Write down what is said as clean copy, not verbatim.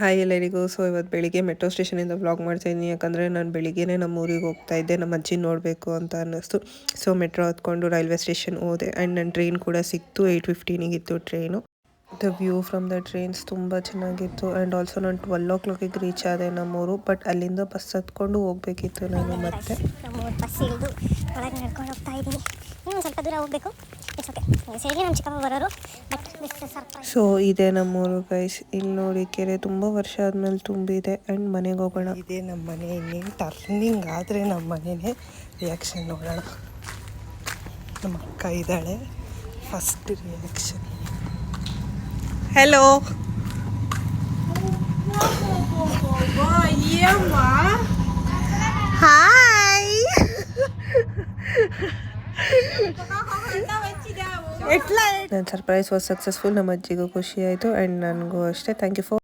Hi ಎಲ್ಲರಿಗೂ. So ಇವತ್ತು ಬೆಳಿಗ್ಗೆ ಮೆಟ್ರೋ ಸ್ಟೇಷನಿಂದ ವ್ಲಾಗ್ ಮಾಡ್ತಾಯಿದ್ದೀನಿ. ಯಾಕಂದರೆ ನಾನು ಬೆಳಿಗ್ಗೆನೇ ನಮ್ಮ ಊರಿಗೆ ಹೋಗ್ತಾ ಇದ್ದೆ, ನಮ್ಮ ಅಜ್ಜಿ ನೋಡಬೇಕು ಅಂತ ಅನ್ನಿಸ್ತು. ಸೊ ಮೆಟ್ರೋ ಹತ್ಕೊಂಡು ರೈಲ್ವೆ ಸ್ಟೇಷನ್ ಹೋದೆ. ಆ್ಯಂಡ್ ನನ್ನ ಟ್ರೈನ್ ಕೂಡ ಸಿಕ್ತು. 8:15 train. The view from the trains ತುಂಬ ಚೆನ್ನಾಗಿತ್ತು. ಆ್ಯಂಡ್ ಆಲ್ಸೋ ನಾನು 12 o'clock ರೀಚ್ ಆದೆ ನಮ್ಮೂರು. ಬಟ್ ಅಲ್ಲಿಂದ ಬಸ್ ಹತ್ಕೊಂಡು ಹೋಗಬೇಕಿತ್ತು ನಾನು. ಮತ್ತೆ ನಮ್ಮೂರು ಬಸ್ ಇಳಿದು ಒಳಗೆ ನಡ್ಕೊಂಡು ಹೋಗ್ತಾ ಇದ್ದೀನಿ. ಇನ್ನೂ ಸ್ವಲ್ಪ ದೂರ ಹೋಗಬೇಕು. It's okay. ಸರಿ, ನಮ್ಮ ಚಿಕ್ಕಪ್ಪ ಬರೋರು. ಬಟ್ ಸೊ ಇದೇ ನಮ್ಮೂರು ಗೈಸ್. ಇಲ್ಲಿ ನೋಡಿ, ಕೆರೆ ತುಂಬ ವರ್ಷ ಆದಮೇಲೆ ತುಂಬಿದೆ. ಆ್ಯಂಡ್ ಮನೆಗೆ ಹೋಗೋಣ. ಇದೇ ನಮ್ಮ ಮನೆ. ಇನ್ನೇನು ಟರ್ನಿಂಗ್ ಆದರೆ ನಮ್ಮ ಮನೆಯೇ. ರಿಯಾಕ್ಷನ್ ನೋಡೋಣ. ನಮ್ಮ ಅಕ್ಕ ಇದ್ದಾಳೆ. First reaction. ಹೆಲೋ. ಹಾಯ್. ನನ್ನ ಸರ್ಪ್ರೈಸ್ ವಾಸ್ ಸಕ್ಸಸ್ಫುಲ್. ನಮ್ಮ ಅಜ್ಜಿಗೂ ಖುಷಿ ಆಯಿತು ಆ್ಯಂಡ್ ನನಗೂ ಅಷ್ಟೇ. Thank you for